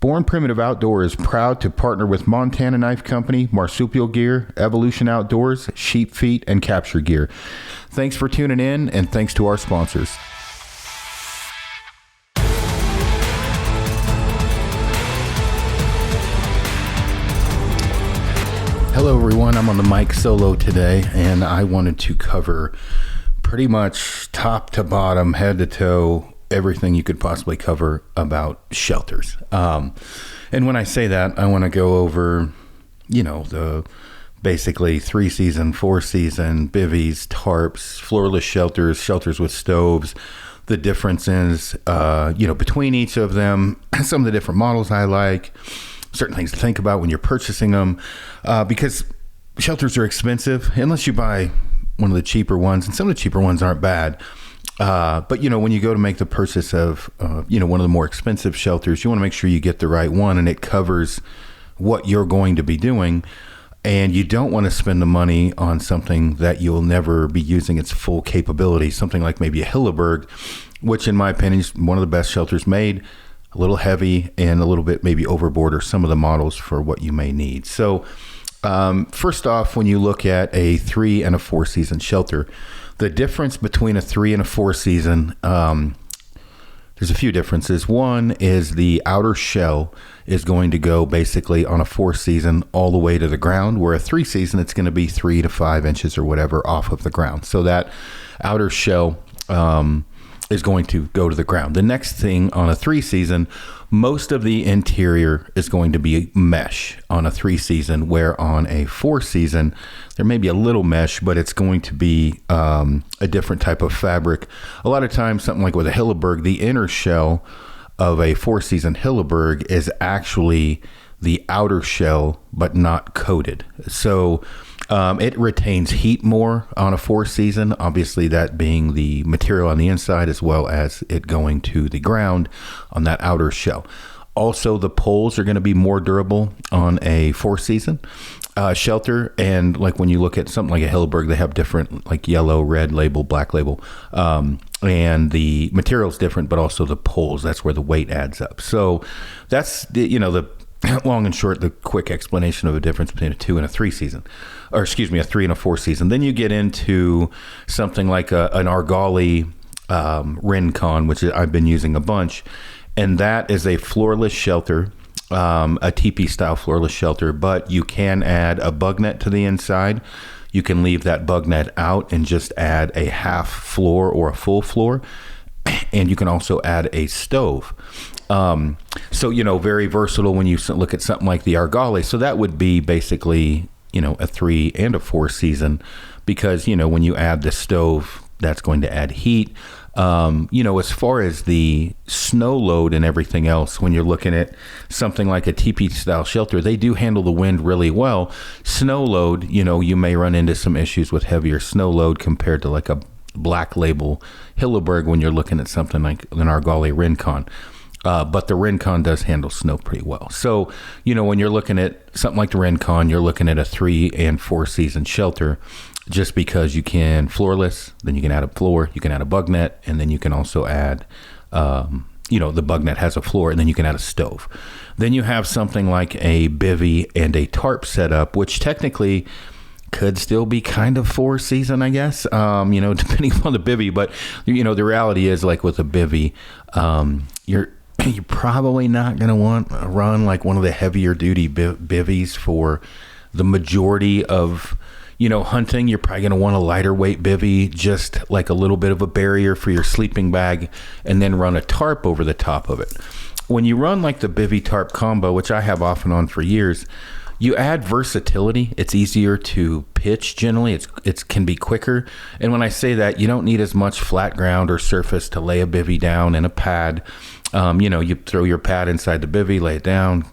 Born Primitive Outdoor is proud to partner with Montana Knife Company, Marsupial Gear, Evolution Outdoors, Sheep Feet, and Capture Gear. Thanks for tuning in, and thanks to our sponsors. Hello everyone, I'm on the mic solo today, and I wanted to cover pretty much top to bottom, head to toe, everything you could possibly cover about shelters. And when I say that, I want to go over, the basically 3-season, 4-season, bivvies, tarps, floorless shelters, shelters with stoves, the differences, between each of them, some of the different models I like, certain things to think about when you're purchasing them, because shelters are expensive unless you buy one of the cheaper ones, and some of the cheaper ones aren't bad. But when you go to make the purchase of, one of the more expensive shelters, you want to make sure you get the right one and it covers what you're going to be doing. And you don't want to spend the money on something that you'll never be using its full capability. Something like maybe a Hilleberg, which in my opinion is one of the best shelters made, a little heavy and a little bit maybe overboard, or some of the models for what you may need. So first off, when you look at a 3 and a 4 season shelter, the difference between a 3 and a 4 season, there's a few differences. One is the outer shell is going to go basically on a 4 season all the way to the ground, where a 3 season, it's going to be 3 to 5 inches or whatever off of the ground. So that outer shell is going to go to the ground. The next thing on a 3 season, most of the interior is going to be mesh on a 3 season, where on a 4 season, there may be a little mesh, but it's going to be a different type of fabric. A lot of times, something like with a Hilleberg, the inner shell of a 4 season Hilleberg is actually the outer shell, but not coated. So it retains heat more on a 4 season, obviously that being the material on the inside as well as it going to the ground on that outer shell. Also, the poles are going to be more durable on a 4 season shelter. And like when you look at something like a Hilleberg, they have different like yellow, red label, black label. And the material's different, but also the poles, that's where the weight adds up. So that's the long and short, the quick explanation of a difference between a 2 and a 3 season, or excuse me, a 3 and a 4 season. Then you get into something like an Argali Rincon, which I've been using a bunch, and that is a floorless shelter, a Tipis style floorless shelter, but you can add a bug net to the inside. You can leave that bug net out and just add a half floor or a full floor, and you can also add a stove. So, very versatile when you look at something like the Argali. So that would be basically, a 3 and a 4 season, because, when you add the stove, that's going to add heat. As far as the snow load and everything else, when you're looking at something like a teepee style shelter, they do handle the wind really well. Snow load, you may run into some issues with heavier snow load compared to like a black label Hilleberg when you're looking at something like an Argali Rincon. But the Rincon does handle snow pretty well. So, when you're looking at something like the Rincon, you're looking at a 3 and 4 season shelter, just because you can floorless, then you can add a floor, you can add a bug net, and then you can also add, the bug net has a floor, and then you can add a stove. Then you have something like a bivvy and a tarp setup, which technically could still be kind of 4 season, I guess, depending on the bivvy. But, the reality is, like with a bivvy, you're probably not going to want to run like one of the heavier duty bivvies for the majority of, hunting. You're probably going to want a lighter weight bivvy, just like a little bit of a barrier for your sleeping bag, and then run a tarp over the top of it. When you run like the bivvy tarp combo, which I have off and on for years, you add versatility. It's easier to pitch generally. It can be quicker. And when I say that, you don't need as much flat ground or surface to lay a bivvy down in a pad. You throw your pad inside the bivvy, lay it down,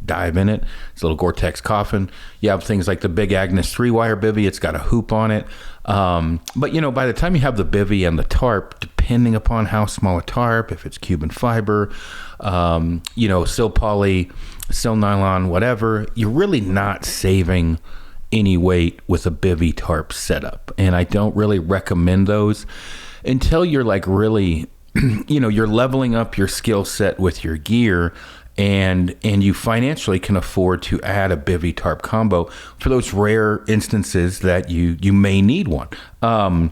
dive in it. It's a little Gore-Tex coffin. You have things like the Big Agnes 3-wire bivvy. It's got a hoop on it. But, by the time you have the bivvy and the tarp, depending upon how small a tarp, if it's Cuban fiber, sil poly, sil nylon, whatever, you're really not saving any weight with a bivvy tarp setup. And I don't really recommend those until you're like really, you're leveling up your skill set with your gear and you financially can afford to add a bivy tarp combo for those rare instances that you may need one. And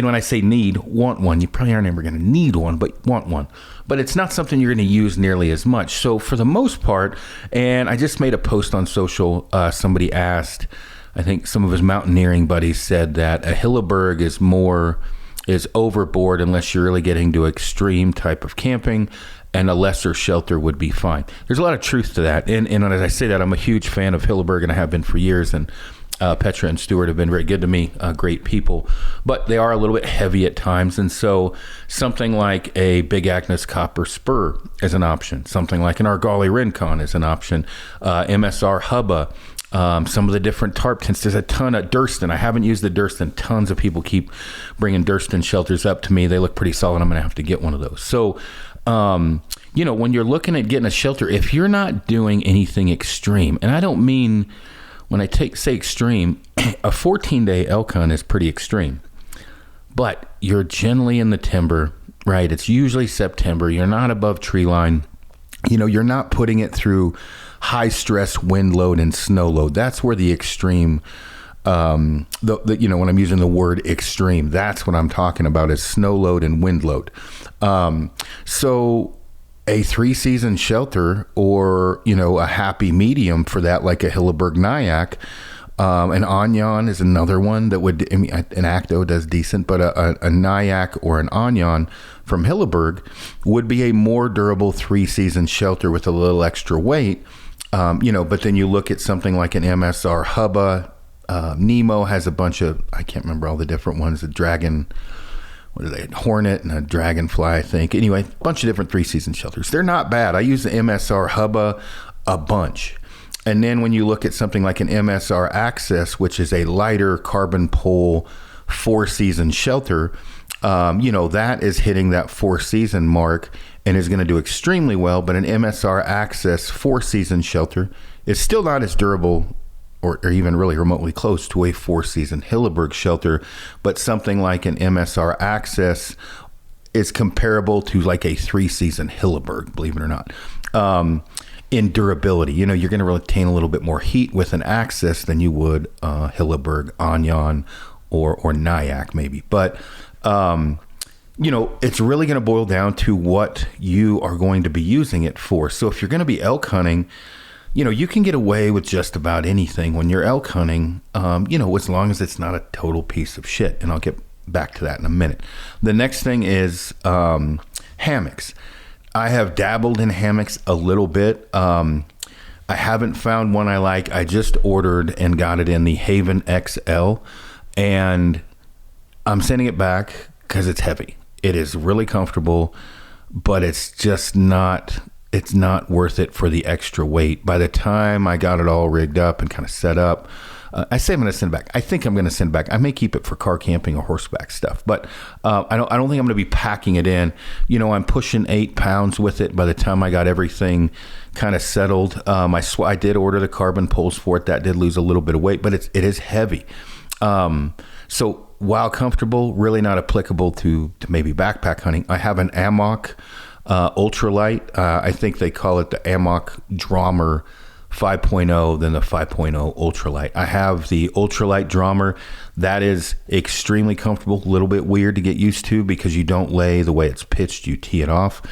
when I say want one, you probably aren't ever going to need one, but want one. But it's not something you're going to use nearly as much. So for the most part, and I just made a post on social, somebody asked, I think some of his mountaineering buddies said that a Hilleberg is overboard unless you're really getting to extreme type of camping, and a lesser shelter would be fine. There's a lot of truth to that. And as I say that, I'm a huge fan of Hilleberg, and I have been for years. And Petra and Stuart have been very good to me, great people, but they are a little bit heavy at times. And so something like a Big Agnes Copper Spur is an option. Something like an Argali Rincon is an option. MSR Hubba. Some of the different tarp tents. There's a ton of Durston. I haven't used the Durston. Tons of people keep bringing Durston shelters up to me. They look pretty solid. I'm going to have to get one of those. So, when you're looking at getting a shelter, if you're not doing anything extreme, and I don't mean when I say extreme, a 14-day elk hunt is pretty extreme. But you're generally in the timber, right? It's usually September. You're not above tree line. You're not putting it through high stress wind load and snow load. That's where the extreme, when I'm using the word extreme, that's what I'm talking about is snow load and wind load. So a 3-season shelter or, a happy medium for that, like a Hilleberg Nyack. An Onion is another one that would, an Acto does decent, but a Nyack or an Onion from Hilleberg would be a more durable 3-season shelter with a little extra weight. But then you look at something like an MSR Hubba. Nemo has a bunch of, I can't remember all the different ones, a Dragon, what are they, Hornet and a Dragonfly, I think. Anyway, a bunch of different 3-season shelters. They're not bad. I use the MSR Hubba a bunch. And then when you look at something like an MSR Access, which is a lighter carbon pole 4-season shelter, that is hitting that 4-season mark and is going to do extremely well. But an MSR Access 4-season shelter is still not as durable or even really remotely close to a 4-season Hilleberg shelter, but something like an MSR Access is comparable to like a 3-season Hilleberg, believe it or not, in durability. You're going to retain a little bit more heat with an Access than you would Hilleberg, Onion, or Nyack maybe. But, it's really going to boil down to what you are going to be using it for. So if you're going to be elk hunting, you can get away with just about anything when you're elk hunting, as long as it's not a total piece of shit. And I'll get back to that in a minute. The next thing is hammocks. I have dabbled in hammocks a little bit. I haven't found one I like. I just ordered and got it in the Haven XL, and I'm sending it back because it's heavy. It is really comfortable, but it's just not worth it for the extra weight. By the time I got it all rigged up and kind of set up, I say I'm going to send it back. I think I'm going to send it back. I may keep it for car camping or horseback stuff, but I don't think I'm going to be packing it in. I'm pushing 8 pounds with it by the time I got everything kind of settled. I did order the carbon poles for it. That did lose a little bit of weight, but it is heavy. So while comfortable, really not applicable to maybe backpack hunting. I have an Amok ultralight. I think they call it the Amok Drommer 5.0 than the 5.0 ultralight. I have the ultralight Drommer. That is extremely comfortable, a little bit weird to get used to because you don't lay the way it's pitched, you tee it off.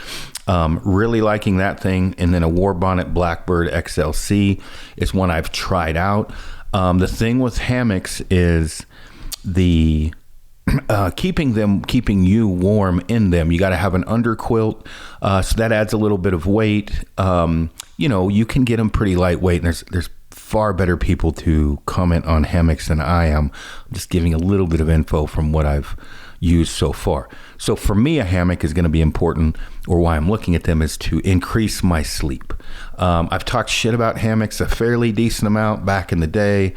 Really liking that thing. And then a War Bonnet Blackbird XLC is one I've tried out. The thing with hammocks is the keeping you warm in them. You got to have an underquilt, so that adds a little bit of weight. You can get them pretty lightweight, and there's far better people to comment on hammocks than I am. I'm just giving a little bit of info from what I've used so far. So for me, a hammock is going to be important, or why I'm looking at them is to increase my sleep. I've talked shit about hammocks a fairly decent amount back in the day.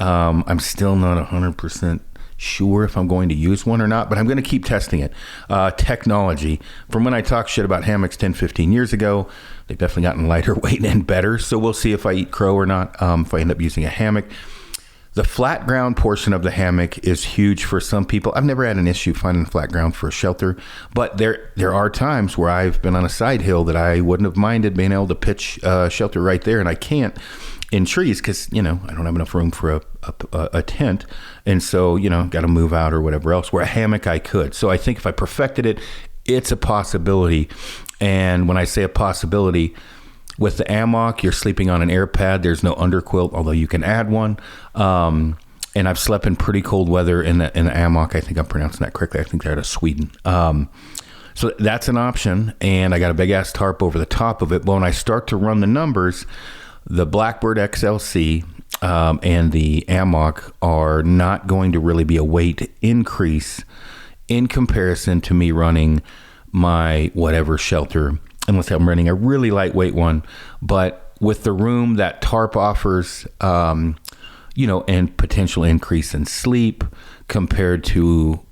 I'm still not 100% sure if I'm going to use one or not, but I'm going to keep testing it. Technology, from when I talked shit about hammocks 10, 15 years ago, they've definitely gotten lighter weight and better. So we'll see if I eat crow or not, if I end up using a hammock. The flat ground portion of the hammock is huge for some people. I've never had an issue finding flat ground for a shelter, but there are times where I've been on a side hill that I wouldn't have minded being able to pitch shelter right there, and I can't in trees because, I don't have enough room for a tent, and so, got to move out or whatever else, where a hammock I could. So I think if I perfected it, it's a possibility. And when I say a possibility, with the hammock, you're sleeping on an air pad. There's no underquilt, although you can add one. And I've slept in pretty cold weather in the hammock. I think I'm pronouncing that correctly. I think they're out of Sweden. So that's an option. And I got a big ass tarp over the top of it. But when I start to run the numbers, the Blackbird XLC and the hammock are not going to really be a weight increase in comparison to me running my whatever shelter, unless I'm running a really lightweight one. But with the room that tarp offers, and potential increase in sleep compared to,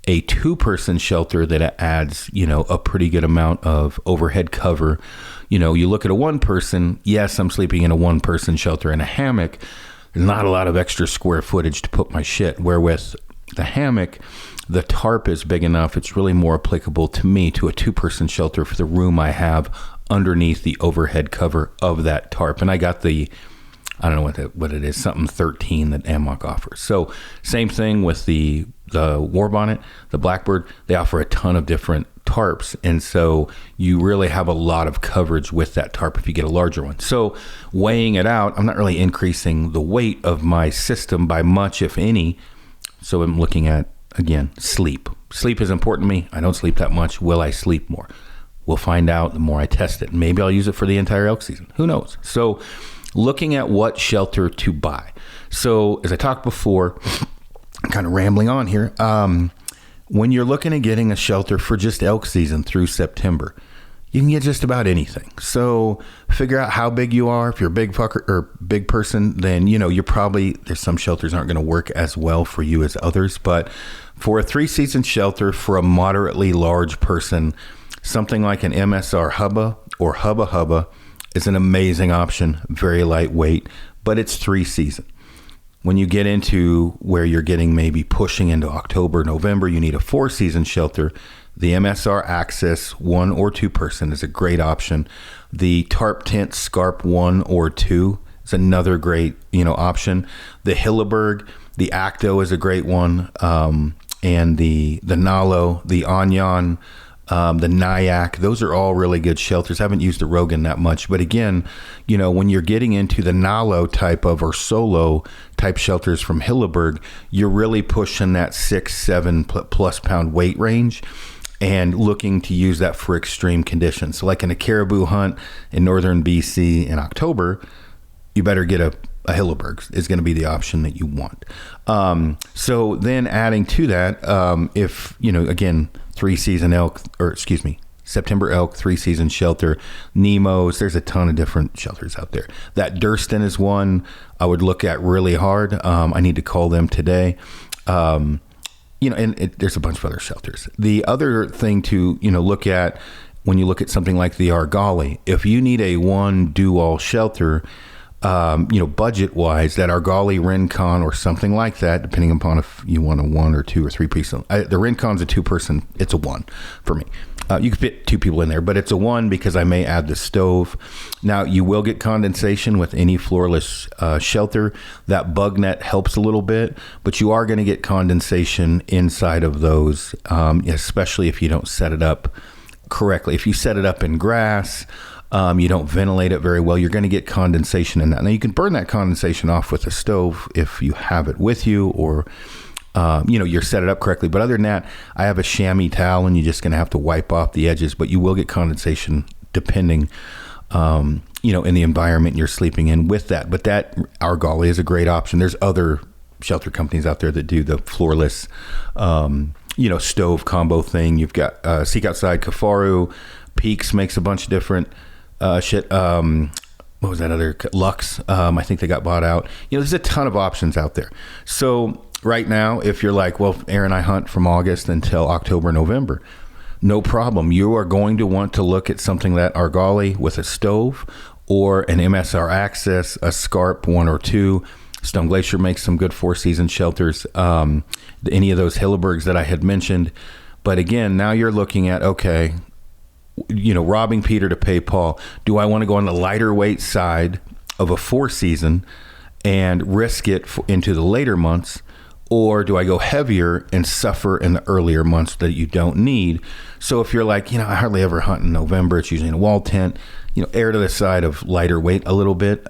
a 2-person shelter that adds, a pretty good amount of overhead cover. You look at a 1-person, yes, I'm sleeping in a 1-person shelter in a hammock. There's not a lot of extra square footage to put my shit. Where with the hammock, the tarp is big enough. It's really more applicable to me, to a 2-person shelter for the room I have underneath the overhead cover of that tarp. And I got the, I don't know what it is, something 13 that hammock offers. So same thing with the War Bonnet, the Blackbird. They offer a ton of different tarps, and so you really have a lot of coverage with that tarp if you get a larger one. So weighing it out, I'm not really increasing the weight of my system by much, if any. So I'm looking at, again, sleep. Sleep is important to me. I don't sleep that much. Will I sleep more? We'll find out the more I test it. Maybe I'll use it for the entire elk season. Who knows? So looking at what shelter to buy. So as I talked before, I'm kind of rambling on here. When you're looking at getting a shelter for just elk season through September, you can get just about anything. So figure out how big you are. If you're a big fucker or big person, then, you're probably, there's some shelters aren't going to work as well for you as others. But for a 3-season shelter for a moderately large person, something like an MSR Hubba or Hubba Hubba is an amazing option. Very lightweight, but it's 3-season. When you get into where you're getting maybe pushing into October, November, you need a 4-season shelter. The MSR Access 1 or 2-person is a great option. The Tarp Tent Scarp 1 or 2 is another great, option. The Hilleberg, the Acto is a great one. And the Nalo, the Anyan, the Nyack, those are all really good shelters. I haven't used the Rogan that much, but again, when you're getting into the Nalo type of or solo type shelters from Hilleberg, you're really pushing that 6-7 plus pound weight range and looking to use that for extreme conditions. So like in a caribou hunt in northern BC in October, you better get a Hilleberg is going to be the option that you want. So then adding to that, if, again, 3-season elk, September elk, 3-season shelter, Nemos, there's a ton of different shelters out there. That Durston is one I would look at really hard. I need to call them today. And there's a bunch of other shelters. The other thing to, look at when you look at something like the Argali, if you need a one do-all shelter, budget wise, that Argali Rincon or something like that, depending upon if you want a 1 or 2 or 3-piece. The Rincon's a 2-person. It's a 1 for me. You can fit 2 people in there, but it's a 1 because I may add the stove. Now you will get condensation with any floorless shelter. That bug net helps a little bit, but you are going to get condensation inside of those, especially if you don't set it up correctly. If you set it up in grass, you don't ventilate it very well, you're going to get condensation in that. Now you can burn that condensation off with a stove if you have it with you, or you're set it up correctly. But other than that, I have a chamois towel and you're just going to have to wipe off the edges, but you will get condensation depending, in the environment you're sleeping in with that. But that Argali is a great option. There's other shelter companies out there that do the floorless, stove combo thing. You've got Seek Outside, Kafaru, Peaks makes a bunch of different shit. What was that other? Lux. I think they got bought out. There's a ton of options out there. So right now, if you're like, well, Aaron, I hunt from August until October, November, no problem. You are going to want to look at something that Argali with a stove or an MSR Access, a Scarp 1 or 2. Stone Glacier makes some good 4-season shelters. Any of those Hillebergs that I had mentioned. But again, now you're looking at, okay, robbing Peter to pay Paul. Do I want to go on the lighter weight side of a 4-season and risk it into the later months? Or do I go heavier and suffer in the earlier months that you don't need? So if you're like, I hardly ever hunt in November, it's usually in a wall tent, err to the side of lighter weight a little bit,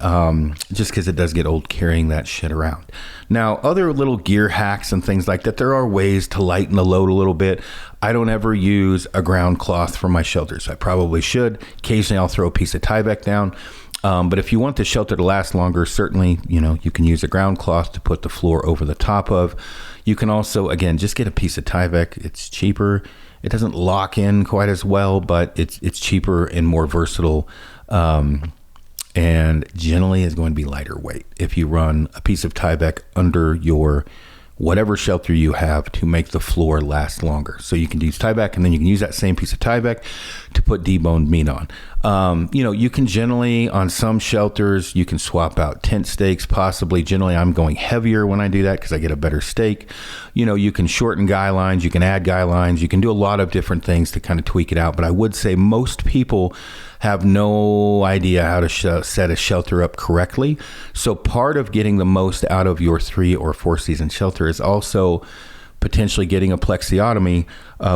just because it does get old carrying that shit around. Now, other little gear hacks and things like that, there are ways to lighten the load a little bit. I don't ever use a ground cloth for my shelters. I probably should. Occasionally I'll throw a piece of Tyvek down. But if you want the shelter to last longer, certainly, you can use a ground cloth to put the floor over the top of. You can also, again, just get a piece of Tyvek. It's cheaper. It doesn't lock in quite as well, but it's cheaper and more versatile. And generally is going to be lighter weight if you run a piece of Tyvek under your whatever shelter you have to make the floor last longer. So you can use Tyvek, and then you can use that same piece of Tyvek to put deboned meat on. You can generally, on some shelters, you can swap out tent stakes, possibly. Generally, I'm going heavier when I do that because I get a better stake. You can shorten guy lines, you can add guy lines, you can do a lot of different things to kind of tweak it out. But I would say most people have no idea how to set a shelter up correctly. So part of getting the most out of your 3 or 4 season shelter is also potentially getting a plexiotomy,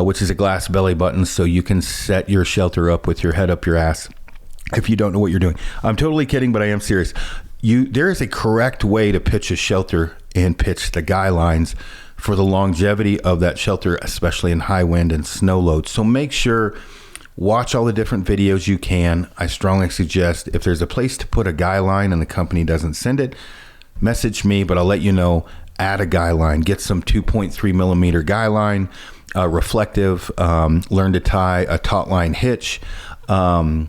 which is a glass belly button, so you can set your shelter up with your head up your ass if you don't know what you're doing. I'm totally kidding, but I am serious. There is a correct way to pitch a shelter and pitch the guy lines for the longevity of that shelter, especially in high wind and snow loads. So make sure, watch all the different videos you can. I strongly suggest if there's a place to put a guy line and the company doesn't send it, message me, but I'll let you know. Add a guy line, get some 2.3 millimeter guy line, reflective, learn to tie a taut line hitch, and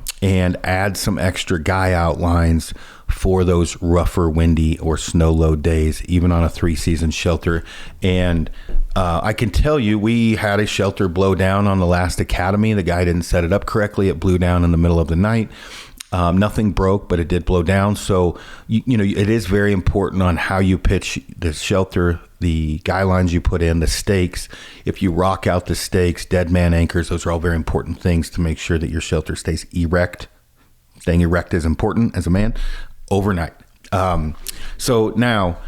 add some extra guy out lines for those rougher, windy or snow load days, even on a 3-season shelter. And I can tell you, we had a shelter blow down on the last academy. The guy didn't set it up correctly. It blew down in the middle of the night. Nothing broke, but it did blow down. So, it is very important on how you pitch the shelter, the guy lines you put in, the stakes. If you rock out the stakes, dead man anchors, those are all very important things to make sure that your shelter stays erect. Staying erect is important as a man overnight. So now,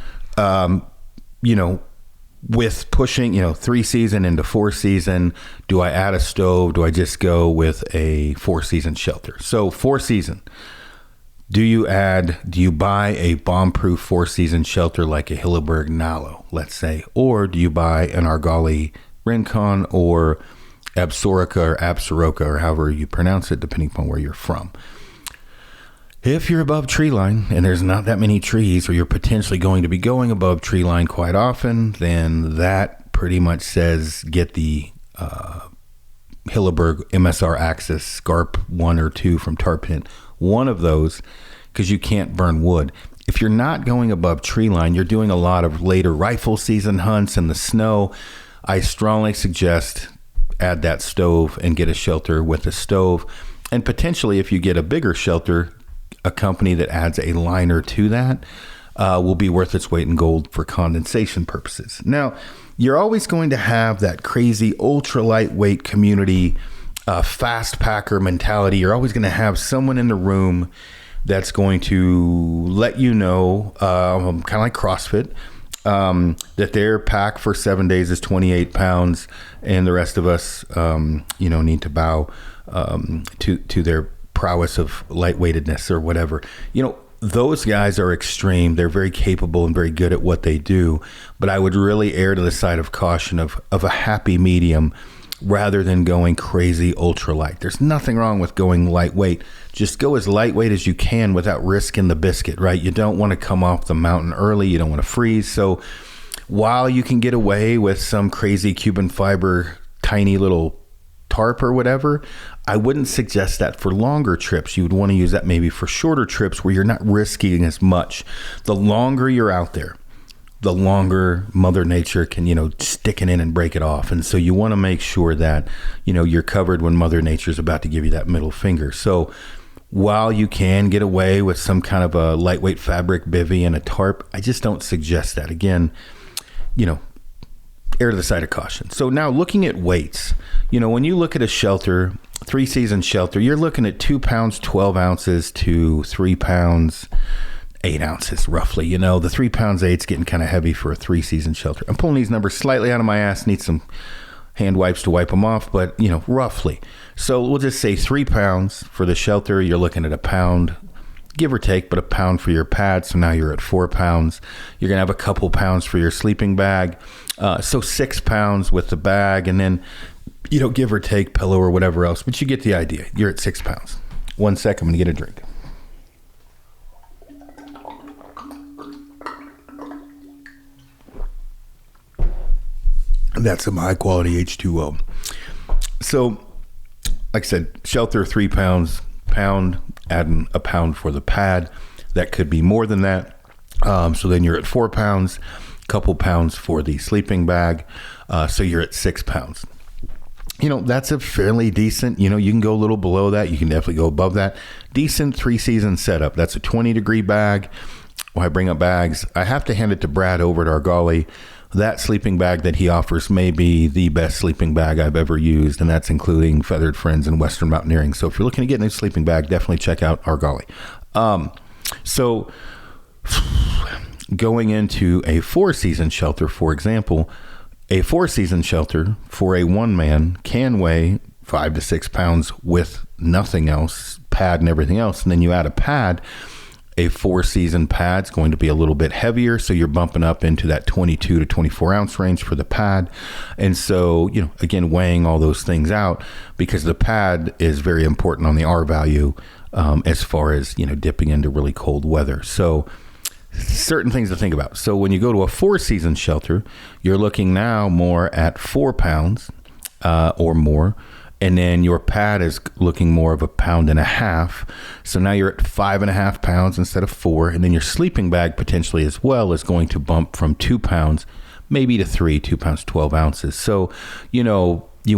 with pushing, 3-season into 4-season, do I add a stove? Do I just go with a 4-season shelter? So 4-season, do you buy a bomb-proof 4-season shelter like a Hilleberg Nalo, let's say, or do you buy an Argali Rincon or Absorica or Absoroka, or however you pronounce it, depending upon where you're from? If you're above tree line and there's not that many trees, or you're potentially going to be going above tree line quite often, then that pretty much says get the Hilleberg MSR Axis Scarp 1 or 2 from Tarp Hint. One of those, because you can't burn wood. If you're not going above tree line, you're doing a lot of later rifle season hunts in the snow, I strongly suggest add that stove and get a shelter with a stove. And potentially, if you get a bigger shelter, a company that adds a liner to that will be worth its weight in gold for condensation purposes. Now, you're always going to have that crazy ultra lightweight community, fast packer mentality. You're always going to have someone in the room that's going to let you know, kind of like CrossFit, that their pack for 7 days is 28 pounds, and the rest of us, need to bow to their prowess of lightweightedness or whatever. Those guys are extreme. They're very capable and very good at what they do, but I would really err to the side of caution of a happy medium rather than going crazy ultralight. There's nothing wrong with going lightweight. Just go as lightweight as you can without risking the biscuit, right? You don't want to come off the mountain early. You don't want to freeze. So while you can get away with some crazy Cuban fiber, tiny little tarp or whatever, I wouldn't suggest that for longer trips. You would want to use that maybe for shorter trips where you're not risking as much. The longer you're out there, the longer Mother Nature can, stick it in and break it off. And so you want to make sure that, you're covered when Mother Nature is about to give you that middle finger. So while you can get away with some kind of a lightweight fabric bivy and a tarp, I just don't suggest that. Again, err to the side of caution. So now looking at weights, when you look at a shelter, 3-season shelter, you're looking at 2 pounds, 12 ounces to 3 pounds, 8 ounces roughly. The 3 pounds 8's getting kind of heavy for a 3-season shelter. I'm pulling these numbers slightly out of my ass, need some hand wipes to wipe them off, but roughly. So we'll just say 3 pounds for the shelter. You're looking at a pound, give or take, but a pound for your pad. So now you're at 4 pounds. You're going to have a couple pounds for your sleeping bag. So 6 pounds with the bag, and then, give or take pillow or whatever else, but you get the idea. You're at 6 pounds. 1 second, I'm going to get a drink. That's some high quality H2O. So, like I said, shelter 3 pounds, pound, adding a pound for the pad. That could be more than that. So then you're at 4 pounds, couple pounds for the sleeping bag. So you're at 6 pounds. That's a fairly decent, you can go a little below that. You can definitely go above that. Decent 3-season setup. That's a 20-degree bag. When I bring up bags, I have to hand it to Brad over at Argali. That sleeping bag that he offers may be the best sleeping bag I've ever used, and that's including Feathered Friends and Western Mountaineering. So if you're looking to get a new sleeping bag, definitely check out Argali. So going into a 4-season shelter, for example, a 4-season shelter for a one-man can weigh 5 to 6 pounds with nothing else, pad and everything else, and then you add a pad. A 4-season pad's going to be a little bit heavier, so you're bumping up into that 22 to 24 ounce range for the pad. And so, again, weighing all those things out, because the pad is very important on the R value as far as, dipping into really cold weather. So certain things to think about. So when you go to a 4-season shelter, you're looking now more at 4 pounds or more. And then your pad is looking more of 1.5 pounds. So now you're at 5.5 pounds instead of 4. And then your sleeping bag potentially as well is going to bump from 2 pounds, maybe to 2 pounds, 12 ounces. So, you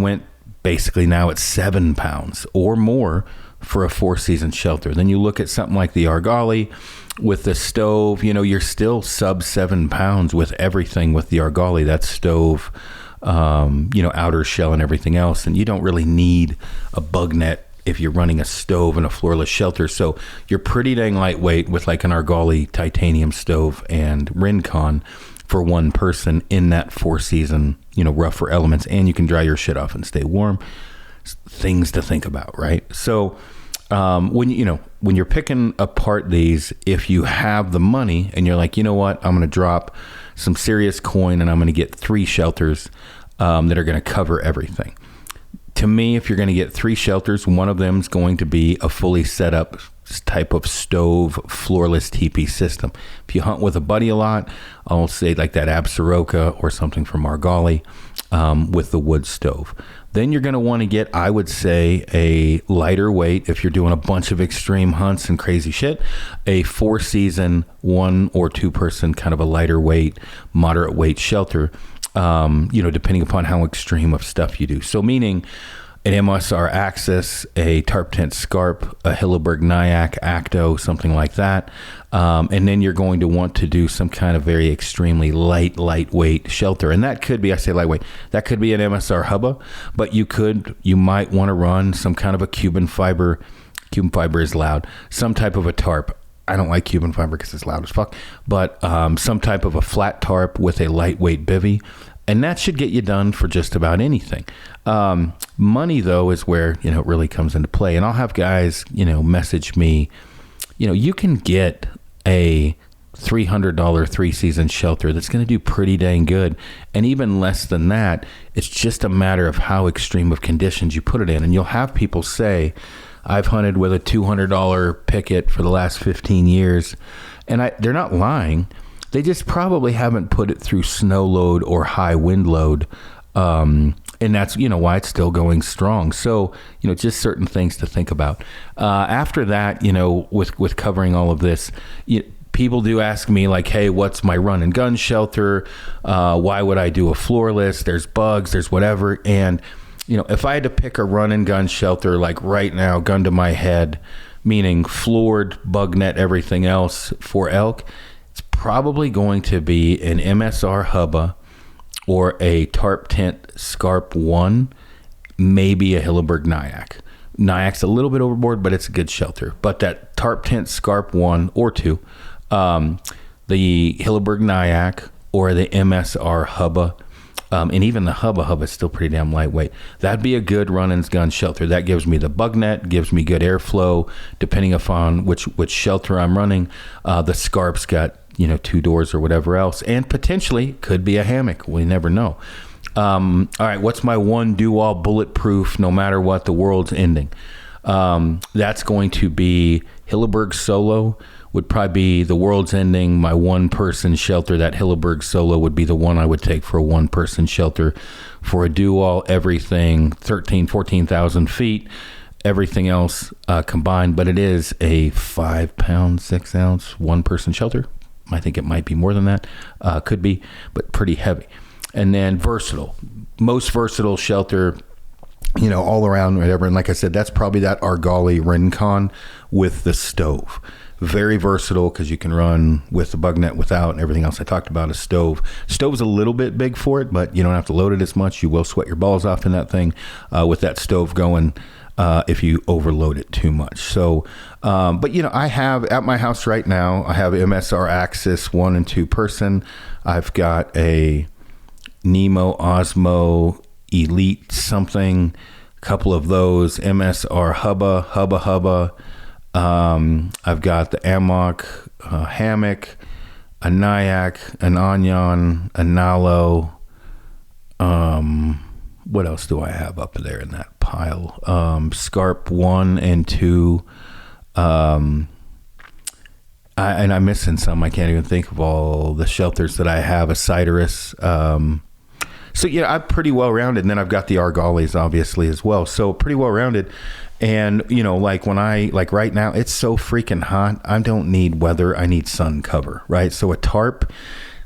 went basically now at 7 pounds or more for a 4-season shelter. Then you look at something like the Argali with the stove, you're still sub 7 pounds with everything with the Argali. That stove, outer shell and everything else. And you don't really need a bug net if you're running a stove and a floorless shelter. So you're pretty dang lightweight with like an Argali titanium stove and Rincon for one person in that 4-season, rougher elements. And you can dry your shit off and stay warm. Things to think about, right? So when you're picking apart these, if you have the money and you're like, what, I'm going to drop some serious coin and I'm going to get 3 shelters that are going to cover everything. To me, if you're going to get 3 shelters, one of them is going to be a fully set up type of stove floorless teepee system. If you hunt with a buddy a lot, I'll say like that Absaroka or something from Argali with the wood stove. Then you're going to want to get, I would say, a lighter weight if you're doing a bunch of extreme hunts and crazy shit, a 4-season 1 or 2 person kind of a lighter weight, moderate weight shelter, depending upon how extreme of stuff you do. So meaning an MSR Axis, a Tarp Tent Scarp, a Hilleberg Nyack Acto, something like that. And then you're going to want to do some kind of very extremely lightweight shelter. And that could be, I say lightweight, that could be an MSR Hubba, but you might want to run some kind of a Cuban fiber. Cuban fiber is loud. Some type of a tarp. I don't like Cuban fiber because it's loud as fuck, but some type of a flat tarp with a lightweight bivy. And that should get you done for just about anything. Money, though, is where, it really comes into play. And I'll have guys, message me, you can get a $300 3-season shelter that's going to do pretty dang good. And even less than that, it's just a matter of how extreme of conditions you put it in. And you'll have people say, I've hunted with a $200 picket for the last 15 years. And they're not lying. They just probably haven't put it through snow load or high wind load. And that's, why it's still going strong. So, just certain things to think about. After that, with covering all of this, people do ask me like, hey, what's my run and gun shelter? Why would I do a floorless? There's bugs, there's whatever. And, if I had to pick a run and gun shelter, like right now, gun to my head, meaning floored, bug net, everything else for elk, it's probably going to be an MSR Hubba or a Tarp Tent Scarp 1, maybe a Hilleberg Nyack. Nyack's a little bit overboard, but it's a good shelter. But that Tarp Tent Scarp 1 or 2, the Hilleberg Nyack or the MSR Hubba, and even the Hubba is still pretty damn lightweight. That'd be a good run-and-gun shelter. That gives me the bug net, gives me good airflow, depending upon which shelter I'm running. The Scarp's got 2 doors or whatever else, and potentially could be a hammock. We never know. All right, what's my one do-all bulletproof no matter what, the world's ending? That's going to be Hilleberg Solo. Would probably be the world's ending, my one-person shelter. That Hilleberg Solo would be the one I would take for a one-person shelter. For a do-all, everything, 14,000 feet, everything else combined. But it is a 5-pound, 6-ounce, one-person shelter. I think it might be more than that. Could be, but pretty heavy. And then versatile. Most versatile shelter, all around, whatever. And like I said, that's probably that Argali Rincon with the stove. Very versatile because you can run with the bug net, without, and everything else I talked about. A stove. Stove's a little bit big for it, but you don't have to load it as much. You will sweat your balls off in that thing with that stove going if you overload it too much. So, but I have at my house right now, I have MSR Axis 1 and 2 person. I've got a Nemo Osmo Elite something, a couple of those, MSR Hubba. I've got the Amok hammock, a Nyack, an Onion, a Nalo. What else do I have up there in that pile? Scarp 1 and 2. And I'm missing some. I can't even think of all the shelters that I have. A Citrus. So I'm pretty well rounded. And then I've got the Argalis obviously as well. So pretty well rounded. And like right now, it's so freaking hot. I don't need weather. I need sun cover, right? So a tarp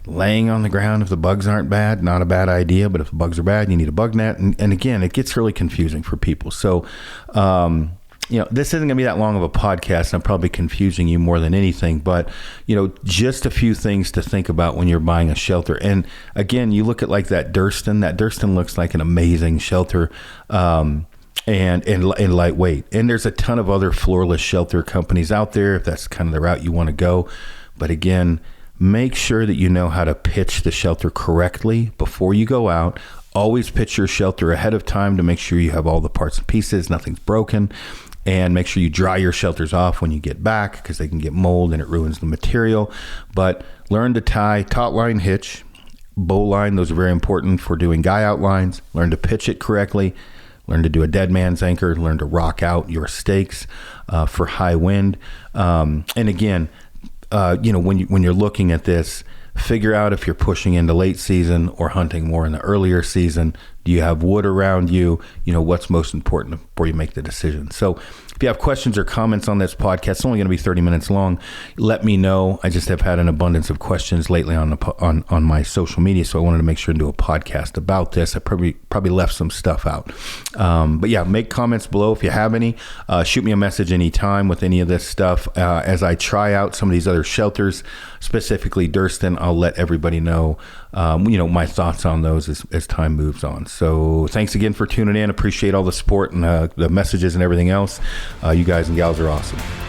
laying on the ground, if the bugs aren't bad, not a bad idea. But if the bugs are bad, you need a bug net. And again, it gets really confusing for people. So, this isn't going to be that long of a podcast. I'm probably confusing you more than anything, but just a few things to think about when you're buying a shelter. And again, you look at like that Durston. That Durston looks like an amazing shelter, and lightweight. And there's a ton of other floorless shelter companies out there if that's kind of the route you want to go. But again, make sure that you know how to pitch the shelter correctly before you go out. Always pitch your shelter ahead of time to make sure you have all the parts and pieces, nothing's broken. And make sure you dry your shelters off when you get back because they can get mold and it ruins the material. But learn to tie taut line hitch, bow line. Those are very important for doing guy out lines. Learn to pitch it correctly. Learn to do a dead man's anchor. Learn to rock out your stakes for high wind. And again, when you're looking at this, figure out if you're pushing into late season or hunting more in the earlier season. Do you have wood around you? What's most important before you make the decision. So if you have questions or comments on this podcast, it's only going to be 30 minutes long. Let me know. I just have had an abundance of questions lately on my social media, so I wanted to make sure and do a podcast about this. I probably left some stuff out. But yeah, make comments below if you have any. Shoot me a message anytime with any of this stuff. As I try out some of these other shelters, specifically Durston, I'll let everybody know my thoughts on those as time moves on. So thanks again for tuning in. Appreciate all the support and the messages and everything else. You guys and gals are awesome.